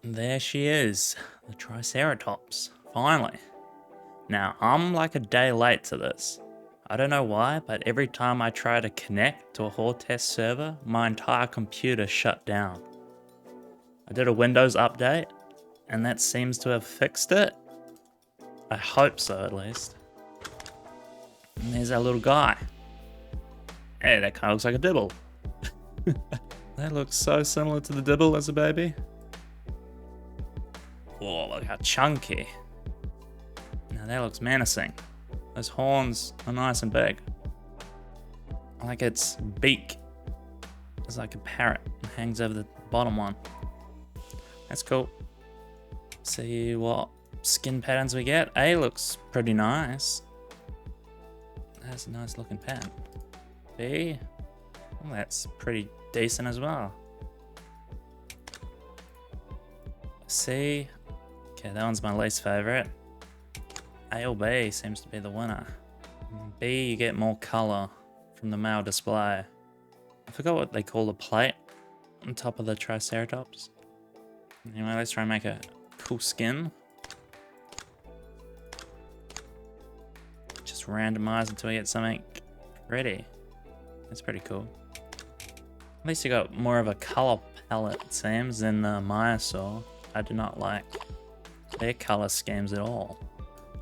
There she is, the Triceratops, finally. Now, I'm like a day late to this. I don't know why, but every time I try to connect to a horde test server, my entire computer shut down. I did a Windows update, and that seems to have fixed it. I hope so, at least. And there's our little guy. Hey, that kind of looks like a dibble. That looks so similar to the dibble as a baby. Oh, look how chunky. Now that looks menacing. Those horns are nice and big. I like its beak. It's like a parrot. It hangs over the bottom one. That's cool. See what skin patterns we get. A looks pretty nice. That's a nice looking pattern. B, well, that's pretty decent as well. C, okay, that one's my least favorite. A or B seems to be the winner. B, you get more color from the male display. I forgot what they call the plate on top of the Triceratops. Anyway, let's try and make a cool skin. Just randomize until we get something ready. That's pretty cool. At least you got more of a color palette, it seems, than the Myosaur. I do not like their color schemes at all.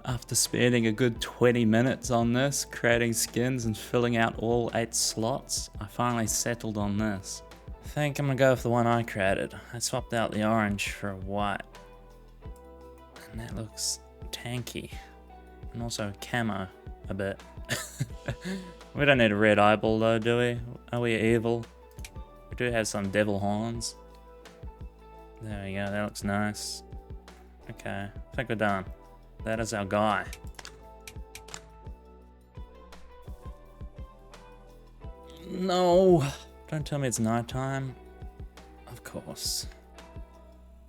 After spending a good 20 minutes on this, creating skins and filling out all 8 slots, I finally settled on this. I think I'm gonna go with the one I created. I swapped out the orange for a white. And that looks tanky. And also camo a bit. We don't need a red eyeball though, do we? Are we evil? We do have some devil horns. There we go, that looks nice. Okay, I think we're done. That is our guy. No! Don't tell me it's nighttime. Of course.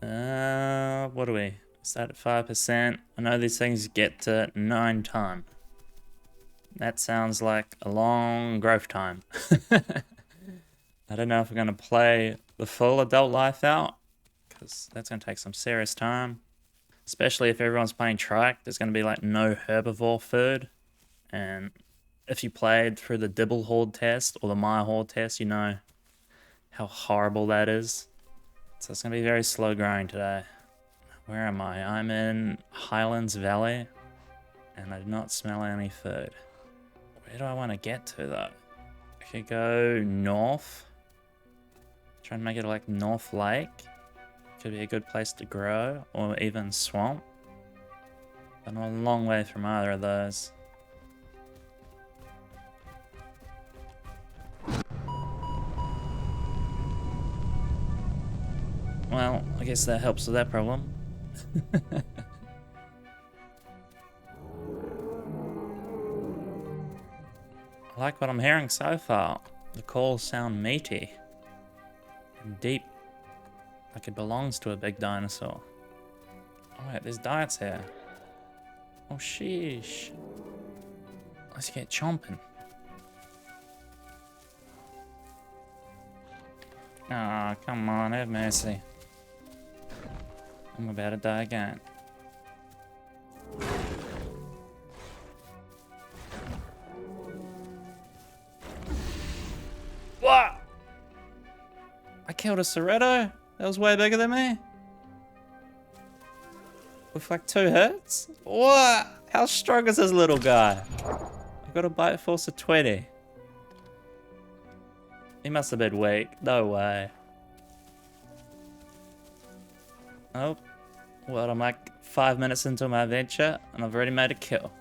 What are we? Start at 5%. I know these things get to 9 time. That sounds like a long growth time. I don't know if we're going to play the full adult life out, because that's going to take some serious time. Especially if everyone's playing trike, there's going to be like no herbivore food. And if you played through the dibble horde test or the my horde test, you know how horrible that is. So it's going to be very slow growing today. Where am I? I'm in Highlands Valley, and I do not smell any food. Where do I want to get to though? I could go north. Try and make it like North Lake. Could be a good place to grow, or even swamp. But I'm a long way from either of those. Well, I guess that helps with that problem. I like what I'm hearing so far. The calls sound meaty and deep, like it belongs to a big dinosaur. Alright, there's diets here. Oh sheesh. Let's get chomping. Ah, oh, come on, have mercy. I'm about to die again. What? I killed a Cerreto? That was way bigger than me? With like 2 hits? What? How strong is this little guy? I got a bite force of 20. He must have been weak. No way. Oh. Well, I'm like 5 minutes into my adventure and I've already made a kill.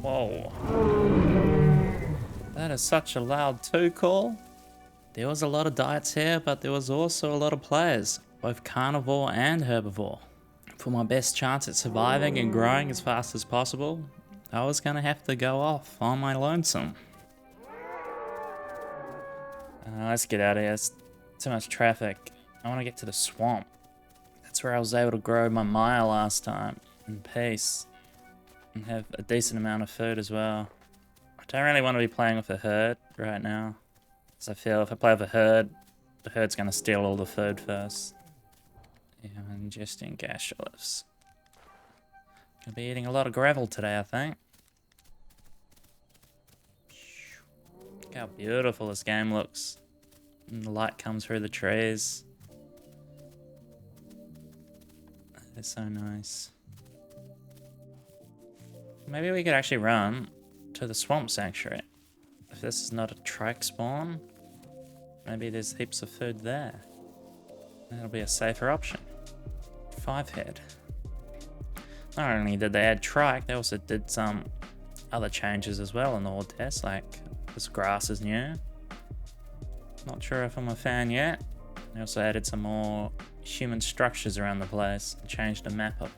Whoa. That is such a loud 2 call. There was a lot of diets here, but there was also a lot of players, both carnivore and herbivore. For my best chance at surviving and growing as fast as possible, I was gonna have to go off on my lonesome. Let's get out of here. It's too much traffic. I want to get to the swamp. That's where I was able to grow my mile last time in peace and have a decent amount of food as well. I don't really want to be playing with a herd right now. Because I feel if I play with a herd, the herd's going to steal all the food first. Yeah, I'm ingesting gastroliths. Gonna be eating a lot of gravel today, I think. Look how beautiful this game looks. And the light comes through the trees. It's so nice. Maybe we could actually run to the swamp sanctuary. If this is not a trike spawn, maybe there's heaps of food there. That'll be a safer option. 5 head. Not only did they add trike, they also did some other changes as well in the horde test, like this grass is new. Not sure if I'm a fan yet. They also added some more human structures around the place and changed the map up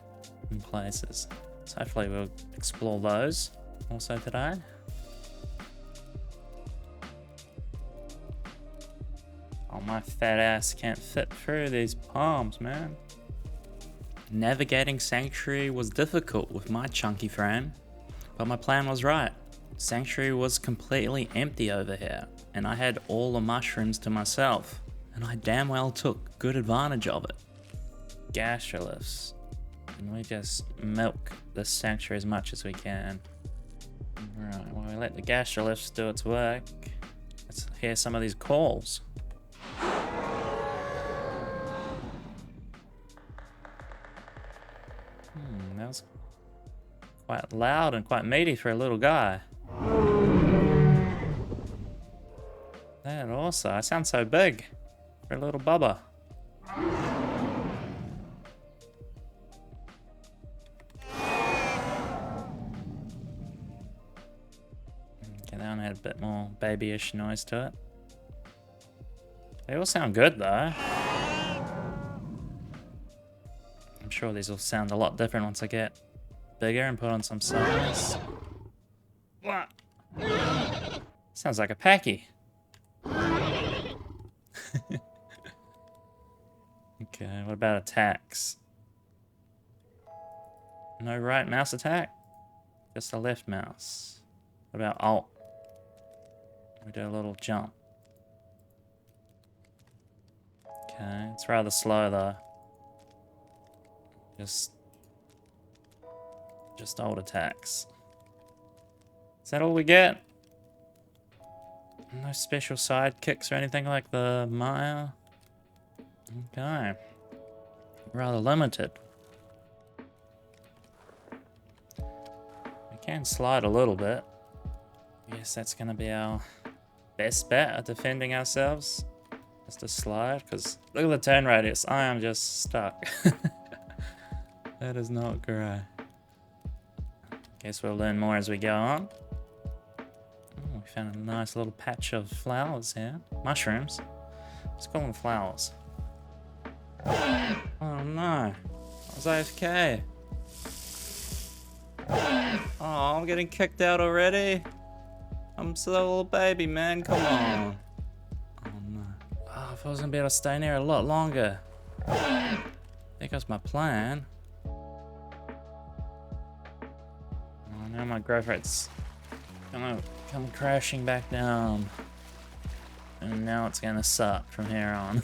in places. So hopefully we'll explore those also today. Oh, my fat ass can't fit through these palms, man. Navigating Sanctuary was difficult with my chunky frame, but my plan was right. Sanctuary was completely empty over here, and I had all the mushrooms to myself, and I damn well took good advantage of it. Gastroliths. And we just milk this sanctuary as much as we can. Right, well, we let the gastroliths do its work. Let's hear some of these calls. That was quite loud and quite meaty for a little guy. That also, I sound so big for a little bubba. Okay, that one had a bit more babyish noise to it. They all sound good though. I'm sure these will sound a lot different once I get bigger and put on some size. What? Sounds like a packy. Okay, what about attacks? No right mouse attack? Just a left mouse. What about alt? We do a little jump. Okay, it's rather slow though. Just alt attacks. Is that all we get? No special sidekicks or anything like the Maya? Okay. Rather limited. We can slide a little bit. I guess that's gonna be our best bet at defending ourselves. Just to slide, because look at the turn radius. I am just stuck. That is not great. Guess we'll learn more as we go on. Oh, we found a nice little patch of flowers here. Mushrooms. Let's call them flowers. Oh no. I was AFK. Oh, I'm getting kicked out already. I'm still a little baby, man. Come on. Oh no. Oh, if I was gonna be able to stay in here a lot longer. There goes my plan. Now my growth rate's gonna come crashing back down. And now it's gonna suck from here on.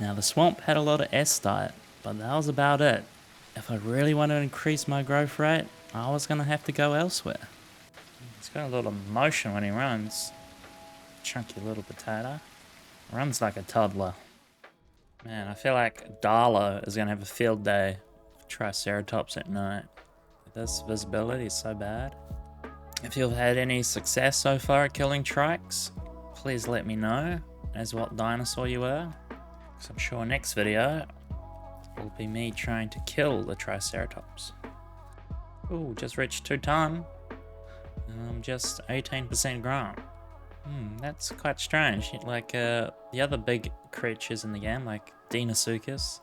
Now the swamp had a lot of S diet, but that was about it. If I really want to increase my growth rate, I was gonna have to go elsewhere. He's got a lot of motion when he runs. Chunky little potato. Runs like a toddler. Man, I feel like Darla is gonna have a field day for Triceratops at night. This visibility is so bad. If you've had any success so far at killing Trikes, please let me know as what dinosaur you were. Because I'm sure next video will be me trying to kill the Triceratops. Ooh, just reached 2 ton. And I'm just 18% grown. That's quite strange. Like the other big creatures in the game, like dinosaurs,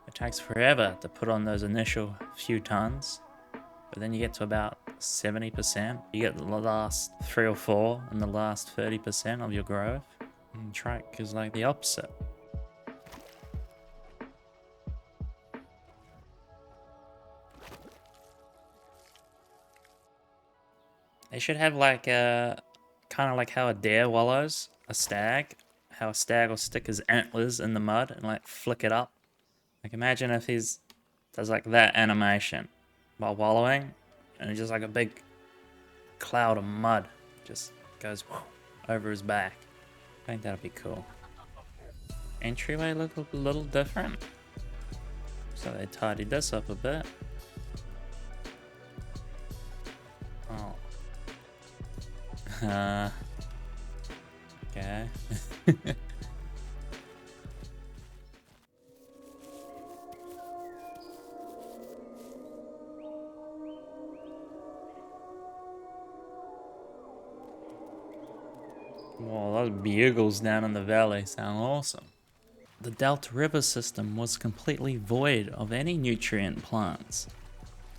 it takes forever to put on those initial few tons, but then you get to about 70%. You get the last 3 or 4 and the last 30% of your growth. And trike is like the opposite. They should have like a kind of like how a deer wallows a stag, how a stag will stick his antlers in the mud and like flick it up. Like imagine if he's does like that animation while wallowing, and it's just like a big cloud of mud just goes over his back. I think that'd be cool. Entryway look a little different, so they tidied this up a bit. Oh. Okay. Whoa, those bugles down in the valley sound awesome. The Delta River system was completely void of any nutrient plants,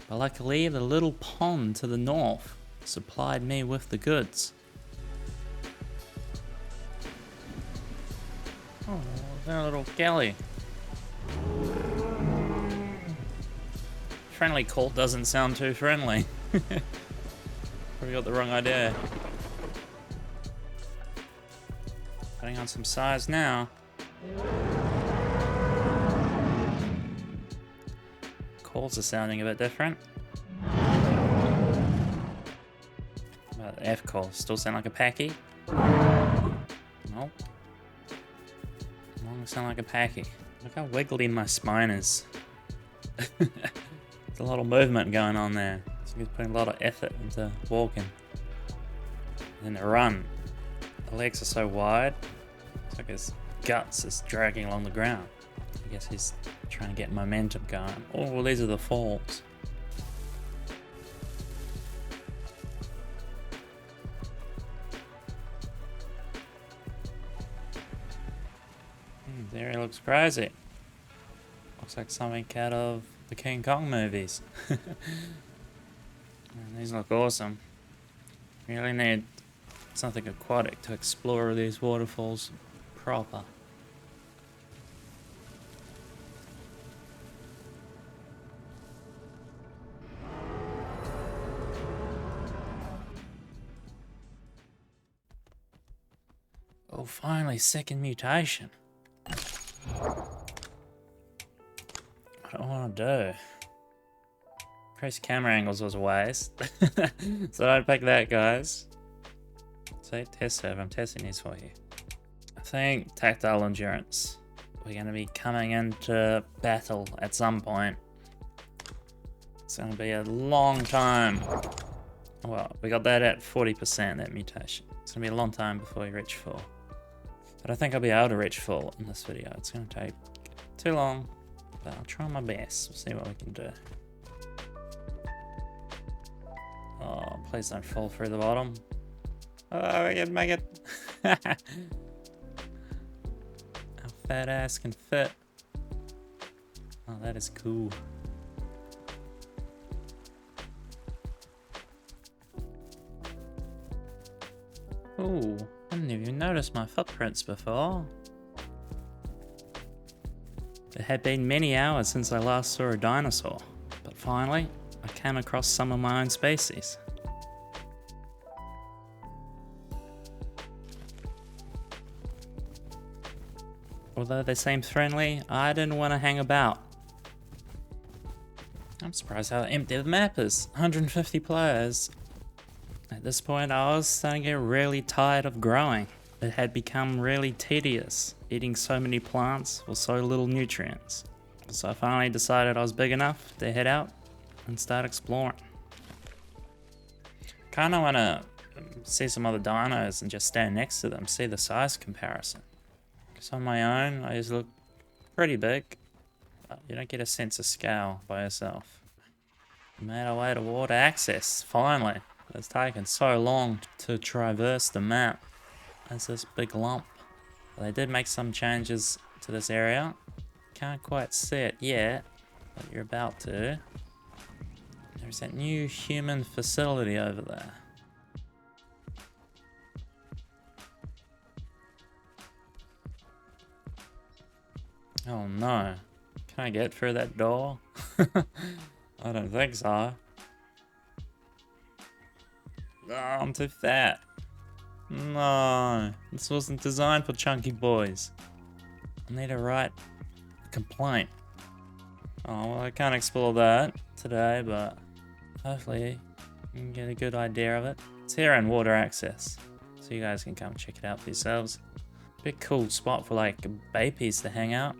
but luckily the little pond to the north supplied me with the goods. Oh, there's a little galley. Friendly cult doesn't sound too friendly. Probably got the wrong idea. Putting on some size now. Calls are sounding a bit different. Well, the F calls still sound like a packy. Nope. Long sound like a packy. Look how wiggly my spine is. There's a lot of movement going on there. So he's putting a lot of effort into walking. And then the run. The legs are so wide. It's like his guts is dragging along the ground. I guess he's trying to get momentum going. Oh, well, these are the falls. There he looks crazy. Looks like something out of the King Kong movies. Man, these look awesome. Really need something aquatic to explore these waterfalls proper. Oh, finally, second mutation. What do I want to do? Press camera angles was a waste. So don't pick that, guys. See, test serve, I'm testing these for you. I think tactile endurance. We're going to be coming into battle at some point. It's going to be a long time. Well, we got that at 40%, that mutation. It's going to be a long time before we reach full. But I think I'll be able to reach full in this video. It's going to take too long, but I'll try my best. We'll see what we can do. Oh, please don't fall through the bottom. Oh, we can make it. Our fat ass can fit. Oh, that is cool. Oh, I didn't even notice my footprints before. It had been many hours since I last saw a dinosaur, but finally, I came across some of my own species. Although they seemed friendly, I didn't want to hang about. I'm surprised how empty the map is. 150 players. At this point, I was starting to get really tired of growing. It had become really tedious, eating so many plants with so little nutrients. So I finally decided I was big enough to head out and start exploring. Kinda wanna see some other dinos and just stand next to them, see the size comparison. Because on my own, I just look pretty big, but you don't get a sense of scale by yourself. We made our way to water access, finally. It's taken so long to traverse the map. There's this big lump. They did make some changes to this area. Can't quite see it yet, but you're about to. There's that new human facility over there. Oh no. Can I get through that door? I don't think so. No, I'm too fat. No, this wasn't designed for chunky boys. I need to write a complaint. Oh, well, I can't explore that today, but hopefully you can get a good idea of it. It's here in water access, so you guys can come check it out for yourselves. Big cool spot for like babies to hang out.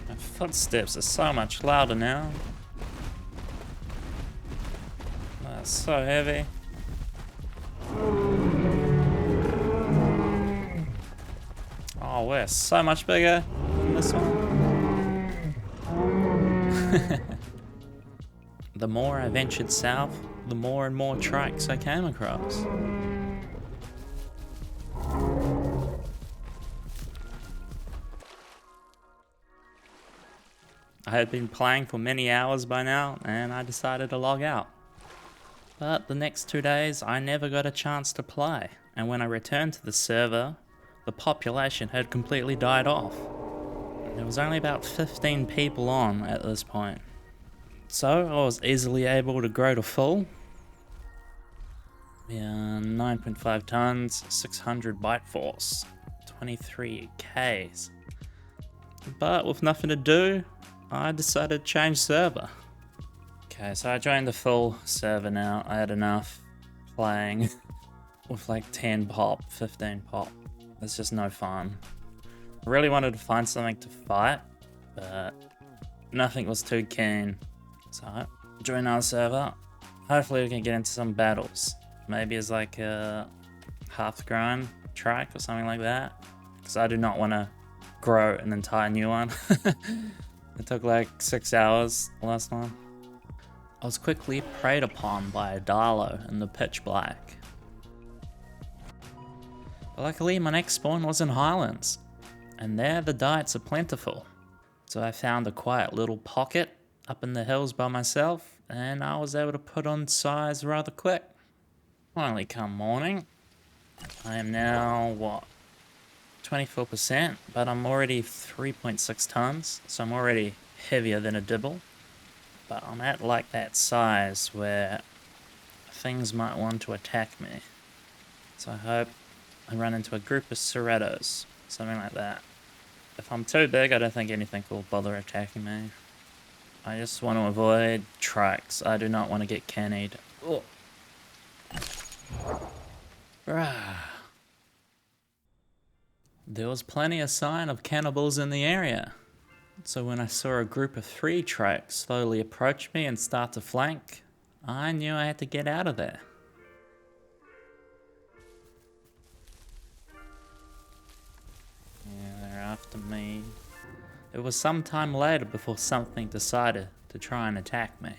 My footsteps are so much louder now. That's so heavy. Oh, we're so much bigger than this one. The more I ventured south, the more and more trikes I came across. I had been playing for many hours by now, and I decided to log out. But the next 2 days, I never got a chance to play, and when I returned to the server, the population had completely died off. There was only about 15 people on at this point. So I was easily able to grow to full. Yeah, 9.5 tons, 600 byte force, 23 Ks. But with nothing to do, I decided to change server. Okay, so I joined the full server now. I had enough playing with like 10 pop, 15 pop. It's just no fun. I really wanted to find something to fight, but nothing was too keen. So I joined our server. Hopefully we can get into some battles. Maybe as like a half-grown trike or something like that. Because I do not want to grow an entire new one. It took like 6 hours last time. I was quickly preyed upon by a Darlo in the pitch black. But luckily my next spawn was in Highlands, and there the diets are plentiful. So I found a quiet little pocket up in the hills by myself, and I was able to put on size rather quick. Finally come morning, I am now, what, 24%, but I'm already 3.6 tons, so I'm already heavier than a dibble. But I'm at like that size where things might want to attack me. So I hope I run into a group of Ceratops, something like that. If I'm too big, I don't think anything will bother attacking me. I just want to avoid trikes. I do not want to get cannied. Oh. There was plenty of sign of cannibals in the area. So when I saw a group of 3 trikes slowly approach me and start to flank, I knew I had to get out of there. Yeah, they're after me. It was some time later before something decided to try and attack me.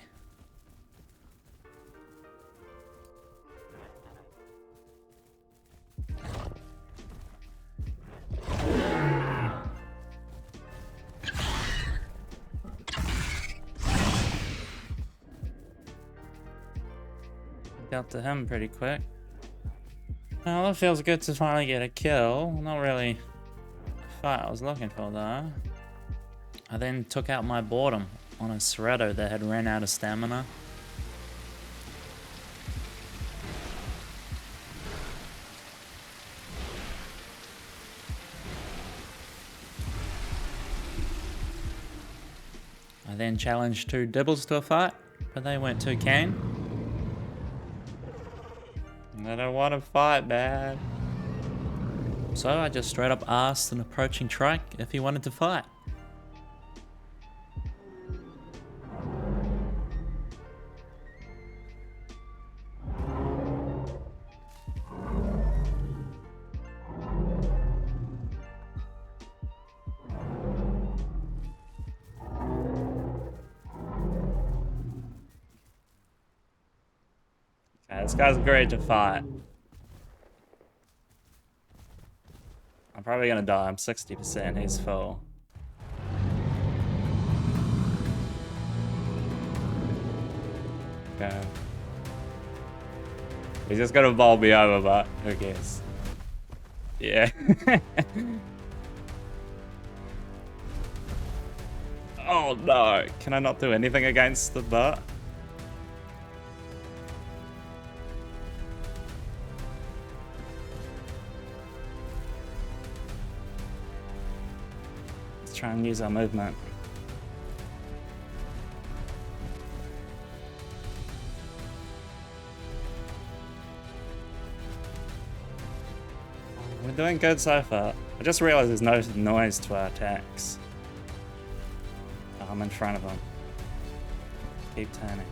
Got to him pretty quick. Well, it feels good to finally get a kill. Not really the fight I was looking for though. I then took out my boredom on a Ceratops that had ran out of stamina. I then challenged 2 dibbles to a fight, but they weren't too keen. I don't want to fight, man. So I just straight up asked an approaching trike if he wanted to fight. Okay, this guy's great to fight. I'm probably gonna die. I'm 60%. He's full. Okay. He's just gonna bowl me over, but who cares? Yeah. Oh no! Can I not do anything against the butt? Let's try and use our movement. We're doing good so far. I just realized there's no noise to our attacks. Oh, I'm in front of them. Keep turning.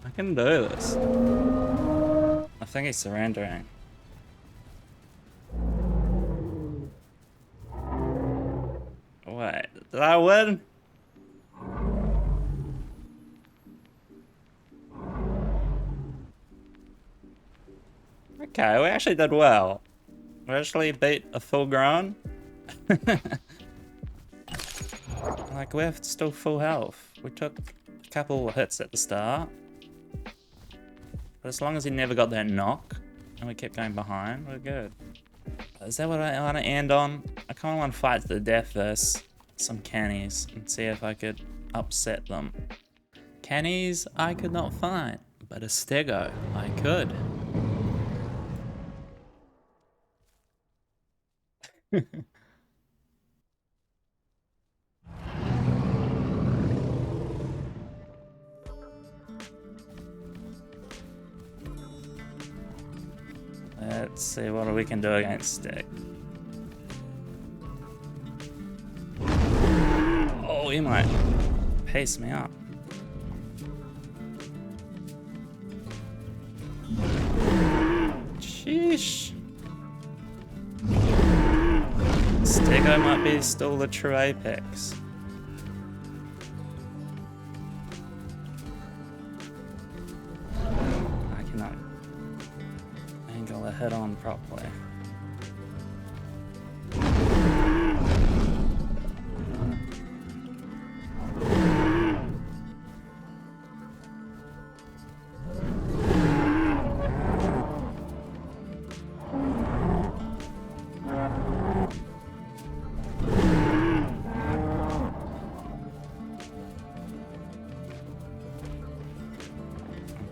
I can do this. I think he's surrendering. Wait, did I win? Okay, we actually did well. We actually beat a full grown. Like, we're still full health. We took a couple of hits at the start. But as long as he never got that knock, and we kept going behind, we're good. Is that what I want to end on? I kind of want to fight to the death versus some cannies and see if I could upset them. Cannies I could not find, but a stego I could. Let's see what we can do against stick. Oh, he might pace me up. Sheesh. Stego might be still the true apex. I cannot angle the head on properly.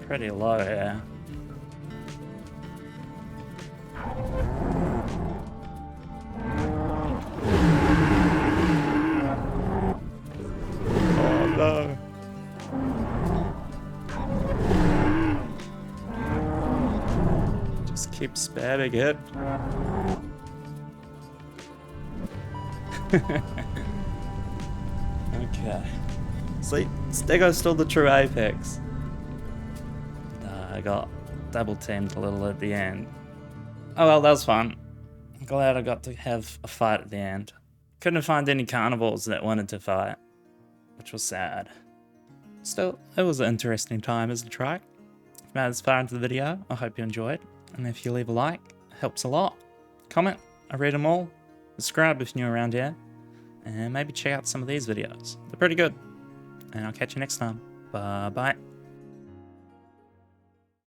Pretty low here. Oh no. Just keep spamming it. Okay. See, Stego's still the true apex. I got double teamed a little at the end. Oh well, that was fun. I'm glad I got to have a fight at the end. Couldn't find any carnivores that wanted to fight, which was sad. Still, it was an interesting time as a trike. If you made it this far into the video, I hope you enjoyed. And if you leave a like, it helps a lot. Comment, I read them all. Subscribe if you're new around here. And maybe check out some of these videos. They're pretty good. And I'll catch you next time. Bye bye.